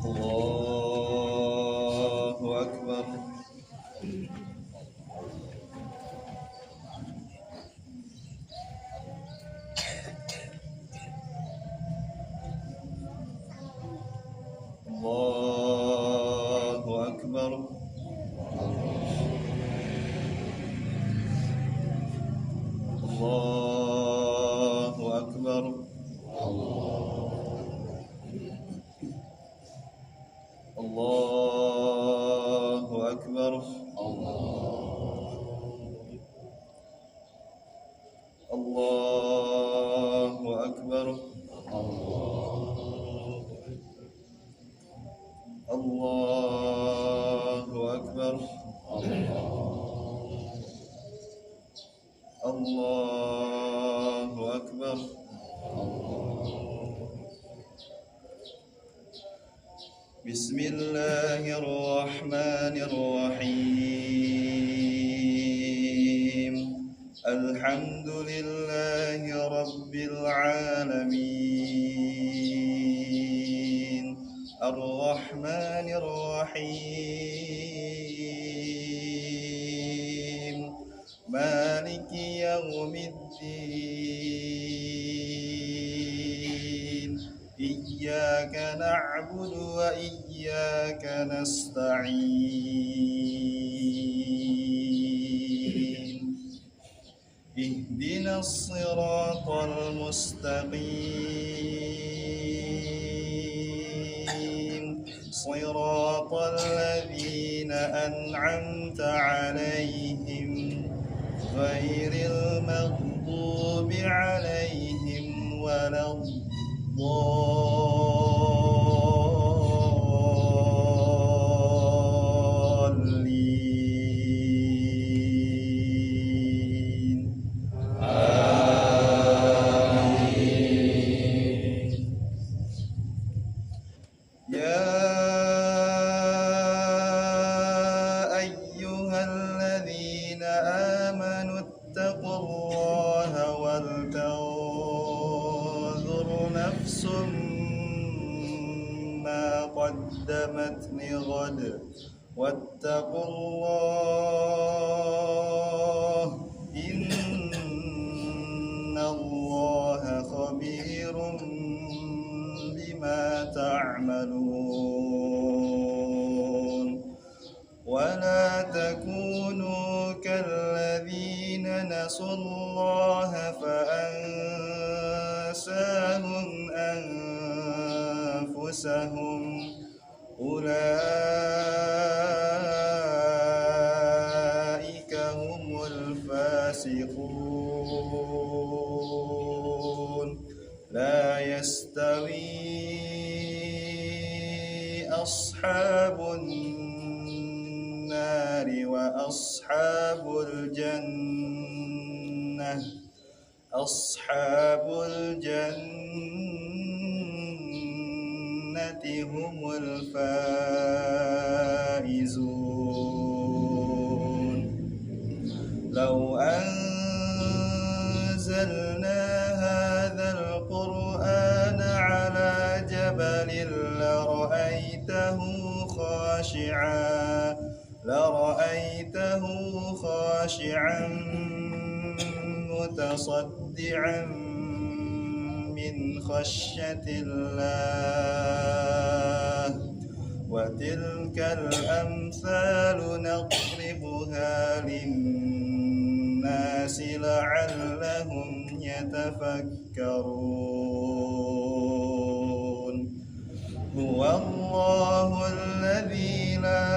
الله أكبر. الله أكبر. الله أكبر. الله أكبر. الله أكبر. الله أكبر. الله أكبر. بسم الله الرحمن الرحيم. الحمد لله رب العالمين. الرحمن الرحيم. مالك يوم الدين. إياك نعبد وإياك نستعين. اهدنا الصراط المستقيم. صراط الذين أنعمت عليهم غير المغضوب عليهم ولا الضالين. آمين. يا أيها الذين آمنوا اتقوا الله ولتنظر نفس ما قدمت لغد واتقوا الله إن الله خبير بما تعملون. ولا تكونوا كالذين نسوا الله فأنساهم أنفسهم أولئك هم الفاسقون. لا يستوي أصحاب النار وأصحاب الجنة. أصحاب الجنة هم الفائزون. لو أنزلنا هذا القرآن على جبل لرأيته خاشعا متصدعا من خشية الله. وتلك الأمثال نضربها للناس لعلهم يتفكرون. هو الله الذي لا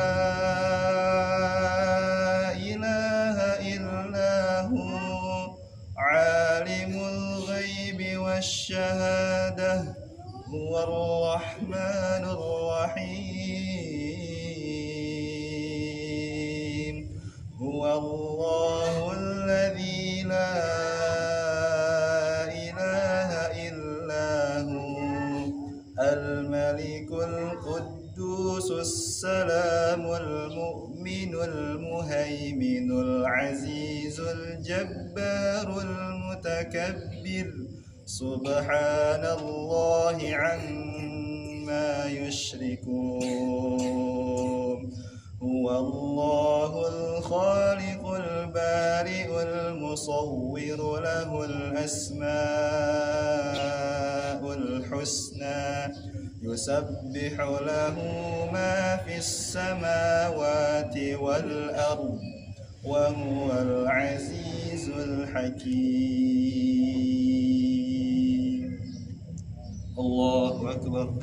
إله إلا هو عالم الغيب والشهادة هو الرحمن الرحيم. هو الله الذي لا إله إلا هو الملك القدوس السلام المؤمن المهيمن العزيز الجبار المتكبر. سبحان الله عما ما يشركون هو الله الخالق البارئ المصور له الأسماء الحسنى يسبح له ما في السماوات والأرض وهو العزيز الحكيم. الله أكبر.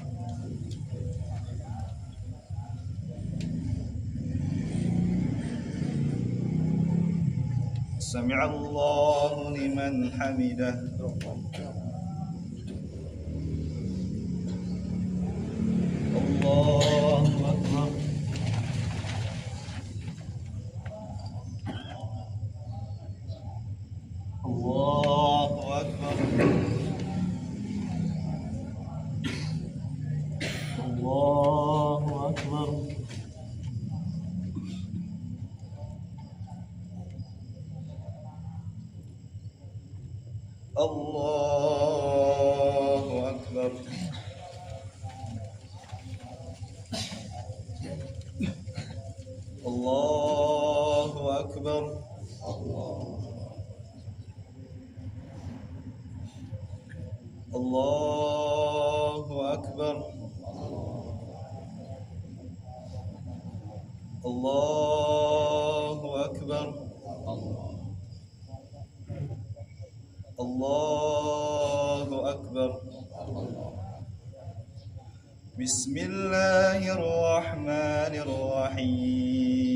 سمع الله لمن حمده. الله أكبر. الله أكبر. الله أكبر. الله أكبر. الله أكبر. الله أكبر. الله أكبر. الله أكبر. بسم الله الرحمن الرحيم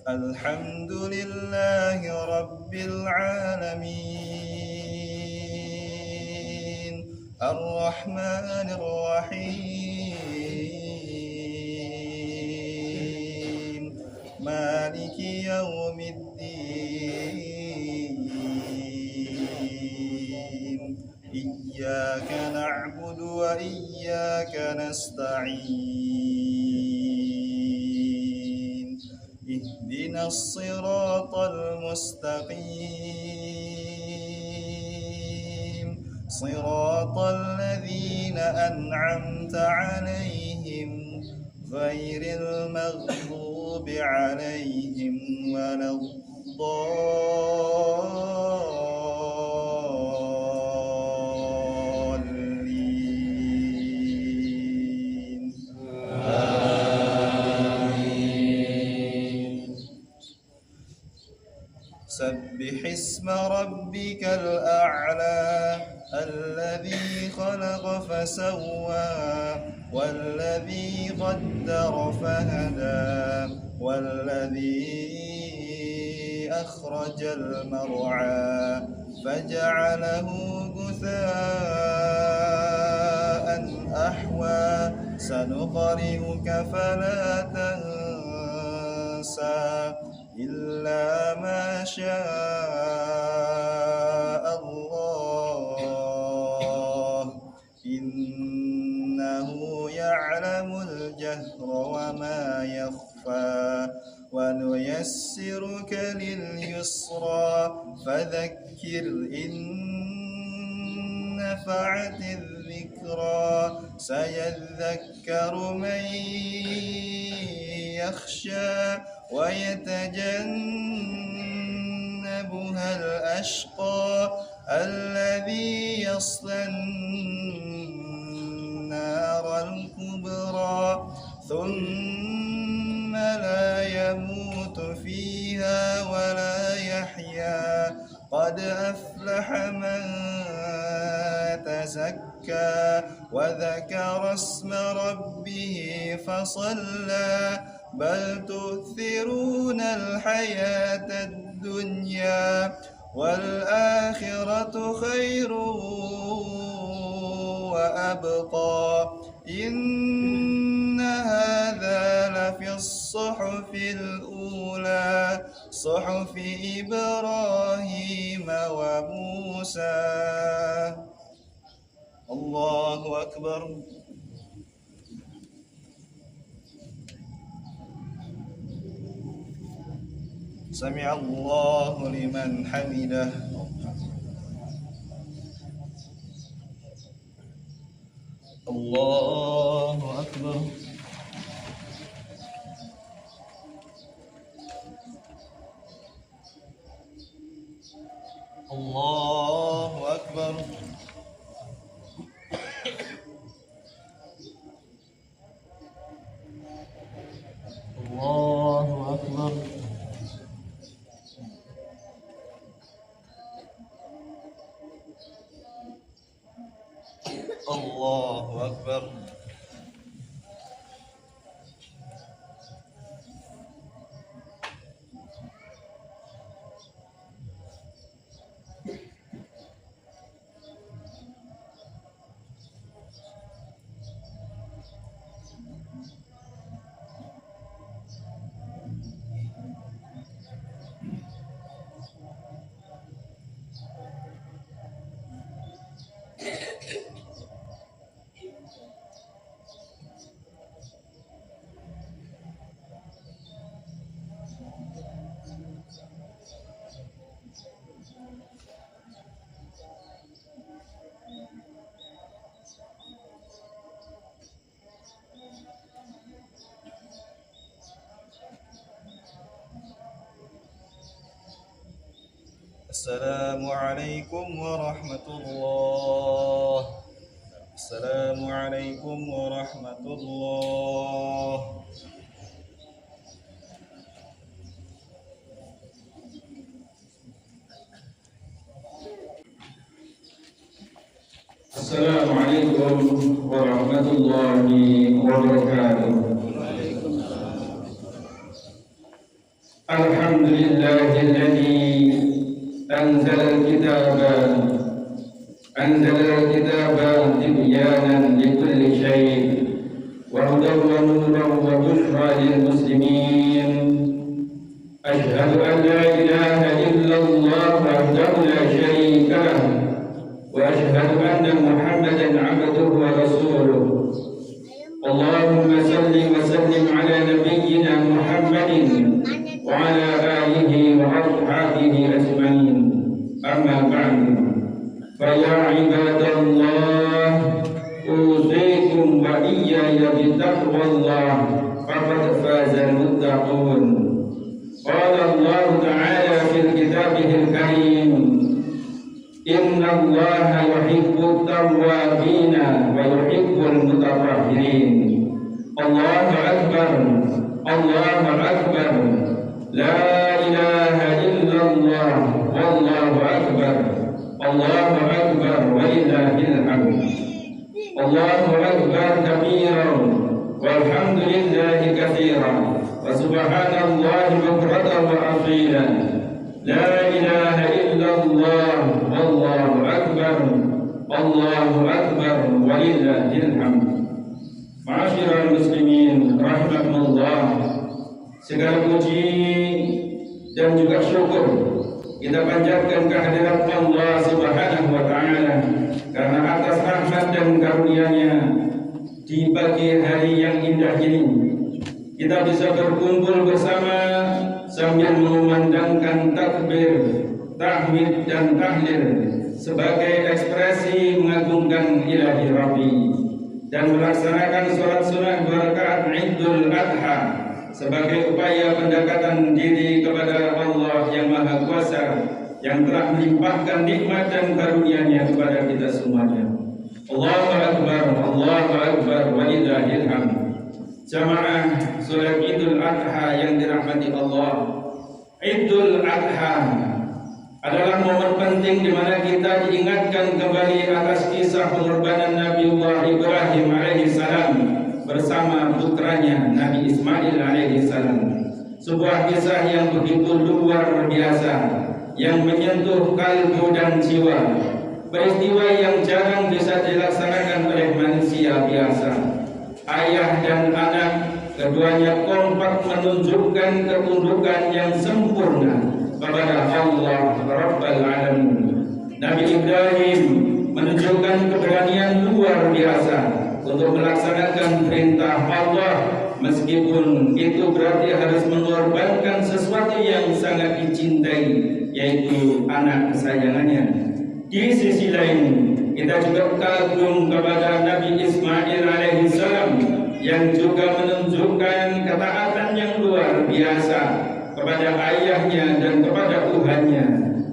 الحمد لله رب العالمين الرحمن الرحيم مالك يوم الدين إياك نعبد وإياك نستعين اهدنا الصراط المستقيم صراط الذين أنعمت عليهم غير المغضوب عليهم ولا الضالين آمين. سبح اسم ربك الأعلى الذي خلق فسوى والذي قدر فهدى والذي أخرج المرعى فجعله غثاء أحوى سنقرئك فلا تنسى إلا ما شاء الله إنه يعلم الجهر وما يخفى ونيسرك لليسرى فذكر إن نفعت الذكرى سيذكر من يخشى ويتجنبها الأشقى الذي يصلى النار الكبرى ثم لا يموت فيها ولا يحيا قد أفلح من تزكى وذكر اسم ربه فصلى بل تؤثرون الحياة الدنيا والآخرة خير وأبقى إن هذا لفي الصحف الأولى صحف إبراهيم وموسى. الله أكبر. سمع الله لمن حمده. الله أكبر. الله أكبر. الله أكبر. الله أكبر. السلام عليكم ورحمة الله. السلام عليكم ورحمة الله. السلام عليكم ورحمة الله وبركاته. الحمد لله الذي أنزل الكتاب تبيانا لكل شيء وهدى ونورا وبشرى للمسلمين. أشهد أن لا إله إلا الله وحده لا شريك له، وأشهد أن محمدا عبده ورسوله. اللهم صل وسلم على نبينا محمد وعلى آله وأصحابه أجمعين. أما بعد، فيا عباد الله، أوصيكم وإياي بتقوى الله، فقد فاز المتقون. قال الله تعالى في كتابه الكريم: إن الله يحب التوابين ويحب المتطهرين. الله أكبر، الله أكبر، لا إله إلا الله، والله أكبر، الله أكبر ولله الحمد. الله أكبر كبيرا والحمد لله كثيرا وسبحان الله بكرة وأصيلا. لا إله إلا الله والله أكبر، الله أكبر ولله الحمد. Ma'asyiral muslimin rahimakumullah, segala puji dan juga syukur kita panjatkan kehadirat Allah Subhanahu wa taala karena atas rahmat dan karunia-Nya di pagi hari yang indah ini kita bisa berkumpul bersama sambil mengumandangkan takbir, tahmid dan tahlil sebagai ekspresi mengagungkan Ilahi Rabbi dan melaksanakan sholat sunnah 2 rakaat Idul Adha sebagai upaya pendekatan diri kepada Allah yang Maha Kuasa yang telah melimpahkan nikmat dan karunia-Nya kepada kita semuanya. Allahu Akbar, Allahu Akbar, walillahil hamd. Jamaah sholat Idul Adha yang dirahmati Allah, Idul Adha adalah momen penting di mana kita diingatkan kembali atas kisah pengorbanan Nabiullah Ibrahim alaihissalam bersama putranya Nabi Ismail alaihissalam. Sebuah kisah yang begitu luar biasa, yang menyentuh kalbu dan jiwa. Peristiwa yang jarang bisa dilaksanakan oleh manusia biasa. Ayah dan anak keduanya kompak menunjukkan ketundukan yang sempurna kepada Allah Rabbul Alamin. Nabi Ibrahim menunjukkan keberanian luar biasa untuk melaksanakan perintah Allah, meskipun itu berarti harus mengorbankan sesuatu yang sangat dicintai, yaitu anak kesayangannya. Di sisi lain, kita juga kagum kepada Nabi Ismail yang juga menunjukkan ketaatan yang luar biasa kepada ayahnya dan kepada Tuhannya,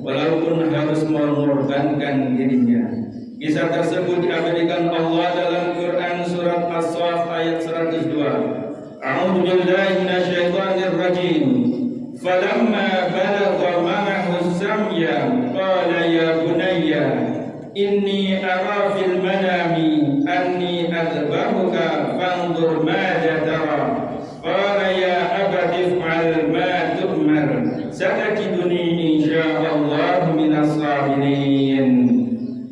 walaupun harus mengorbankan dirinya. Kisah tersebut diabadikan Allah dalam Quran surat As-Saff ayat 102. A'udzu billahi minasyaitonir rajim. Falamma balagha ma'ahu as-samya qala ya bunayya inni ara fil manami anni adbahuka fanzur madza tara. Qala ya abati if'al ma tu'mar satajiduni insyaallah minas sabirin.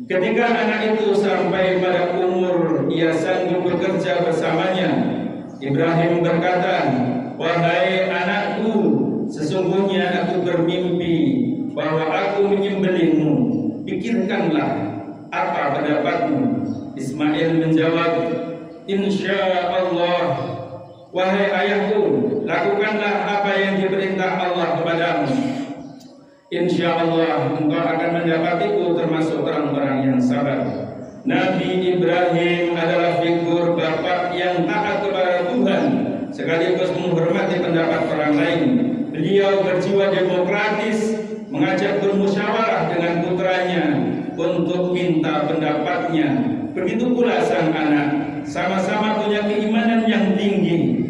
Ketika anak itu sampai pada umur ia sanggup bekerja bersamanya, Ibrahim berkata, "Wahai anakku, sesungguhnya aku bermimpi bahwa aku menyembelihmu. Pikirkanlah apa pendapatmu?" Ismail menjawab, "Insya Allah, wahai ayahku, lakukanlah apa yang diperintah Allah kepadamu. Insya Allah engkau akan mendapatiku termasuk orang-orang yang sabar." Nabi Ibrahim adalah figur bapak yang taat kepada Tuhan sekaligus menghormati pendapat orang lain. Beliau berjiwa demokratis, mengajak bermusyawarah dengan putranya untuk minta pendapatnya. Begitu pula sang anak, sama-sama punya keimanan yang tinggi,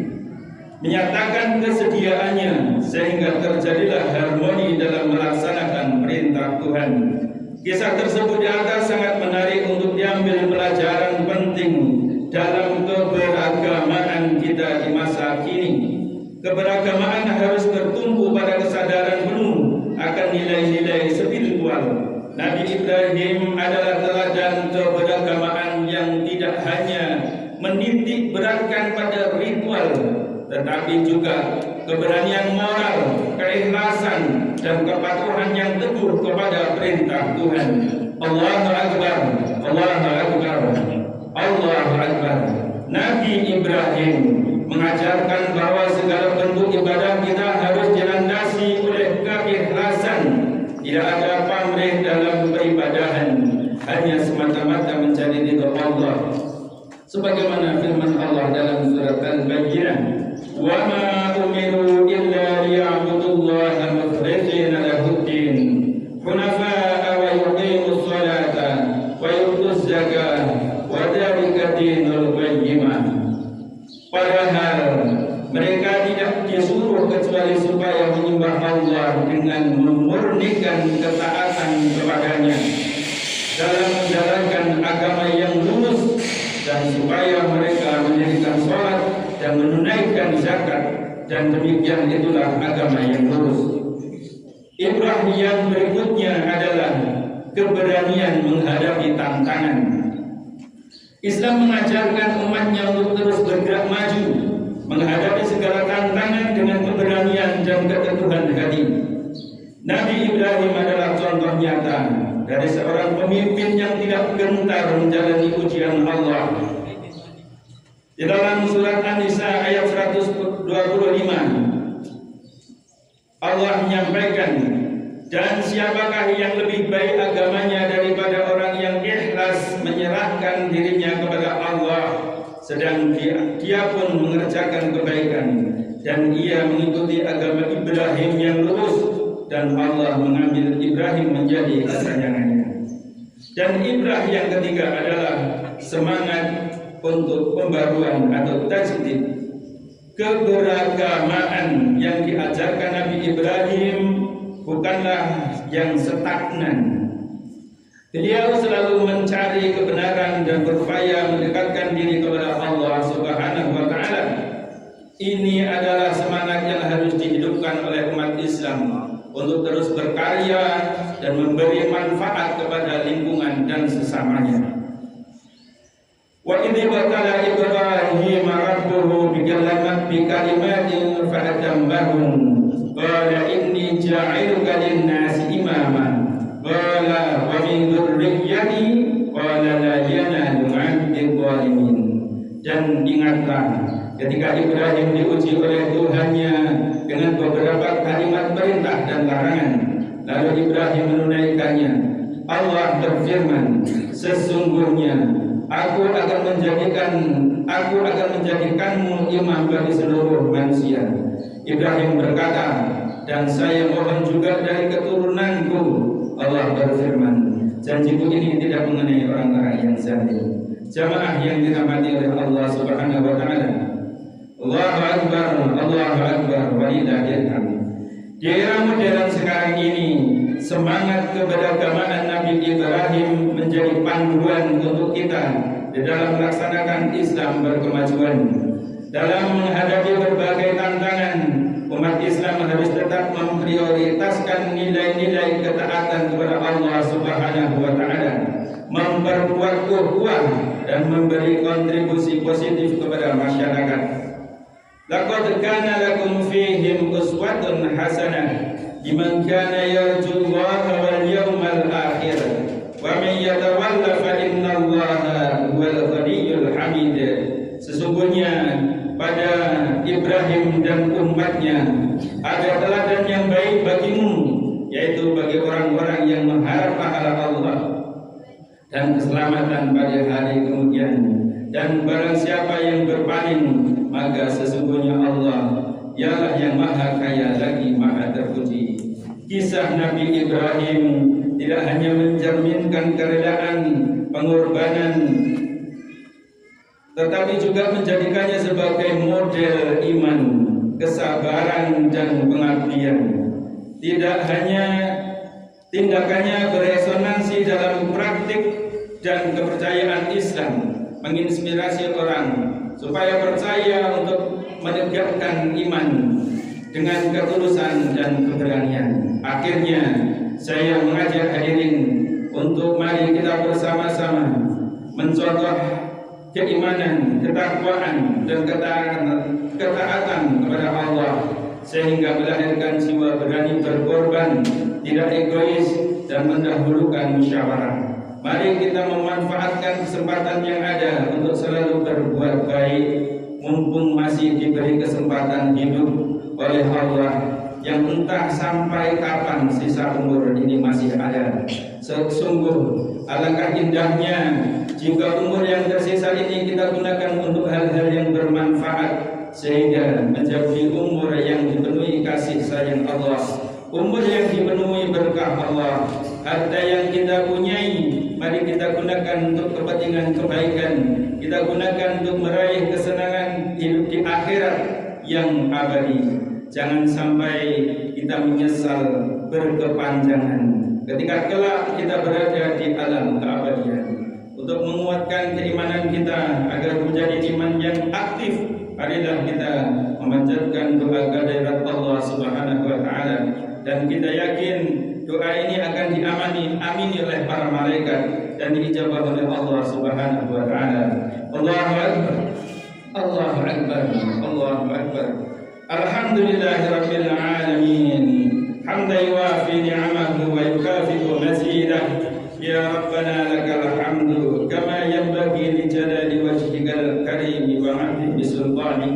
menyatakan kesediaannya sehingga terjadilah harmoni dalam melaksanakan perintah Tuhan. Kisah tersebut di atas sangat menarik untuk diambil pelajaran penting dalam keberagamaan kita di masa kini. Keberagamaan harus bertumbuh pada kesadaran penuh akan nilai-nilai spiritual. Nabi Ibrahim adalah teladan keberagamaan yang tidak hanya menitik beratkan pada ritual, tetapi juga keberanian moral, keikhlasan, dan kepatuhan yang teguh kepada perintah Tuhan. Allahu Akbar, Allahu Akbar, Allahu Akbar. Nabi Ibrahim mengajarkan bahwa segala bentuk ibadah kita harus dilandasi oleh keikhlasan. Tidak ada pamrih dalam peribadahan, hanya semata-mata mencari ridha Allah. Sebagaimana firman Allah dalam surat Al-Baqarah, "Wa ma umiru illa liya'budullaha mukhlishina lahud-din, hunafa'a wa yuqimus salata wa yutuz zakata wa dzalika dinul qayyimah." Padahal mereka tidak disuruh kecuali supaya menyembah Allah dengan memurnikan ketaatan kepadanya dalam menjalankan agama yang lurus, dan supaya mereka mendirikan sholat dan menunaikan zakat, dan demikian itulah agama yang lurus. Ibrah yang berikutnya adalah keberanian menghadapi tantangan. Islam mengajarkan umatnya untuk terus bergerak maju, menghadapi segala tantangan dengan keberanian dan keteguhan hati. Nabi Ibrahim adalah contoh nyata dari seorang pemimpin yang tidak gentar menjalani ujian Allah. Di dalam surat An-Nisa ayat 125, Allah menyampaikan, "Dan siapakah yang lebih baik agamanya daripada orang yang ikhlas menyerahkan dirinya kepada Allah, sedang dia pun mengerjakan kebaikan, dan ia mengikuti agama Ibrahim yang lurus, dan Allah mengambil Ibrahim menjadi kesayangannya." Dan Ibrah yang ketiga adalah semangat untuk pembaruan atau tajdid. Keberagamaan yang diajarkan Nabi Ibrahim bukanlah yang stagnan. Beliau selalu mencari kebenaran dan berupaya mendekatkan diri kepada Allah Subhanahu wa Ta'ala. Ini adalah semangat yang harus dihidupkan oleh umat Islam untuk terus berkarya dan memberi manfaat kepada lingkungan dan sesamanya. Wa idh qala Ibrahim rabbuhu bikalimatin fa'atammahum qala inni ja'iluka lin-nasi imama qala wa min dzurriyyati qala la yanalu 'abdi dzalimin. Dan ingatlah ketika Ibrahim diuji oleh Tuhannya dengan beberapa kalimat perintah dan larangan, lalu Ibrahim menunaikannya. Allah berfirman, "Sesungguhnya Aku akan menjadikanmu imam bagi seluruh manusia. Ibrahim berkata, dan saya mohon juga dari keturunanku. Allah berfirman, janjiku ini tidak mengenai orang-orang yang zalim. Jamaah yang dirahmati oleh Allah Subhanahu wa taala. Allahu akbar, Allahu akbar, walillahil hamd. Di era modern sekarang ini, semangat keberagamaan Nabi Ibrahim menjadi panduan untuk kita di dalam melaksanakan Islam berkemajuan. Dalam menghadapi berbagai tantangan, umat Islam harus tetap memprioritaskan nilai-nilai ketaatan kepada Allah Subhanahu wa taala, memperkuat ukhuwah dan memberi kontribusi positif kepada masyarakat. Laqad kana lakum fihim uswatun hasanah liman kana yarjullaha wal yawmal akhir wa man yatawalla fa innallaha huwal ghaniyyul hamid. Sesungguhnya pada Ibrahim dan umatnya ada teladan yang baik bagimu, yaitu bagi orang-orang yang mengharap pahala Allah dan keselamatan pada hari kemudian. Dan barang siapa yang berpaling, maka sesungguhnya Allah ialah yang maha kaya lagi maha terpuji. Kisah Nabi Ibrahim tidak hanya mencerminkan kerelaan, pengorbanan, tetapi juga menjadikannya sebagai model iman, kesabaran dan pengabdian. Tidak hanya tindakannya beresonansi dalam praktik dan kepercayaan Islam, menginspirasi orang supaya percaya untuk menegakkan iman dengan ketulusan dan keberanian. Akhirnya saya mengajak hadirin untuk mari kita bersama-sama mencontoh keimanan, ketakwaan dan ketaatan kepada Allah, sehingga melahirkan jiwa berani berkorban, tidak egois dan mendahulukan musyawarah. Mari kita memanfaatkan kesempatan yang ada untuk selalu berbuat baik, mumpung masih diberi kesempatan hidup oleh Allah yang entah sampai kapan sisa umur ini masih ada. Sungguh alangkah indahnya jika umur yang tersisa ini kita gunakan untuk hal-hal yang bermanfaat, sehingga menjadi umur yang dipenuhi kasih sayang Allah, umur yang dipenuhi berkah Allah. Harta yang kita punyai mari kita gunakan untuk kepentingan kebaikan, kita gunakan untuk meraih kesenangan hidup di akhirat yang abadi. Jangan sampai kita menyesal berkepanjangan ketika kelak kita berada di alam keabadian. Untuk menguatkan keimanan kita agar menjadi iman yang aktif, marilah kita memanjatkan doa kehadirat Allah Subhanahu wa taala, dan kita yakin doa ini akan diamini oleh para malaikat dan diijabah oleh Allah Subhanahu wa taala. Allahu akbar. Allahu akbar. Allahu akbar. Alhamdulillahirabbil alamin. Hamdan yuwafi ni'amahu wa yukafi'u mazidah. Ya Rabbana lakal hamdu kama yanbaghi li jalali wajhikal karim wa 'azimi sultanik.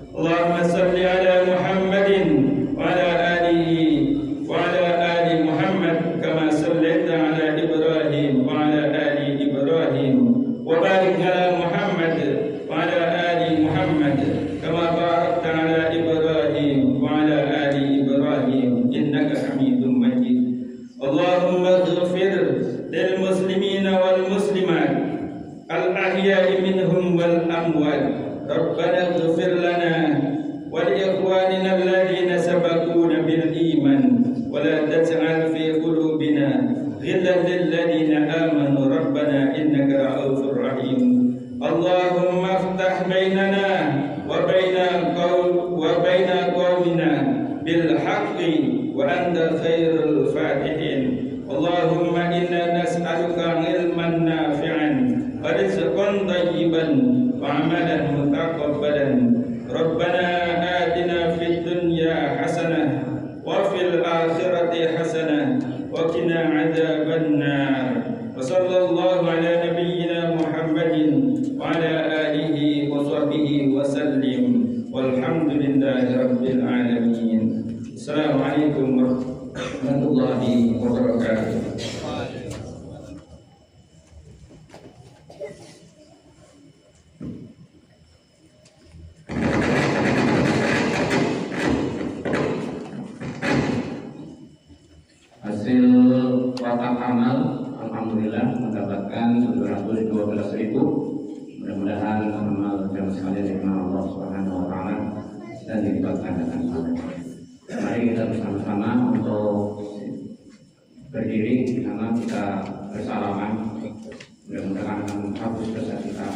Allahumma salli ala Muhammadin wa ala alihi wa ala ali Muhammad kama sallaita ala Ibrahim wa ala ali Ibrahim, wa barik ala Muhammad wa ala ali Muhammad kama barakta ala Ibrahim wa ala ali Ibrahim innaka Hamidum Majid. Allahumma ighfir lil muslimina wal muslimat al ahya'i minhum wal amwat. Rabbana ighfir lana wa li ikhwanina alladhina sabaquna bil iman wa la taj'al fi qulubina ghillan lil ladzina amanu rabbana innaka ra'ufur rahim. Allahumma iftah bainana wa baina qaumina bil haqqi wa anta khairul fatihin. Allahumma inna nas'aluka ilman nafi'an wa rizqan thayyiban wa amalan mutaqabbalan. Rabbana atina fid dunya hasanah wa fil akhirati hasanah wa qina adzaban nar. Wa sallallahu ala nabiyyina Muhammadin wa ala alihi wa sahbihi wa sallim. Walhamdulillahi rabbil alamin. Assalamualaikum warahmatullahi wabarakatuh. kotak amal alhamdulillah mendapatkan 712.000. Mudah-mudahan amal jamaah sekalian diterima Allah Subhanahu wa taala dan dilibatkan dengan saleh. Mari kita bersama-sama untuk berdiri di sana kita bersalaman. Mudah-mudahan menghapus dosa kita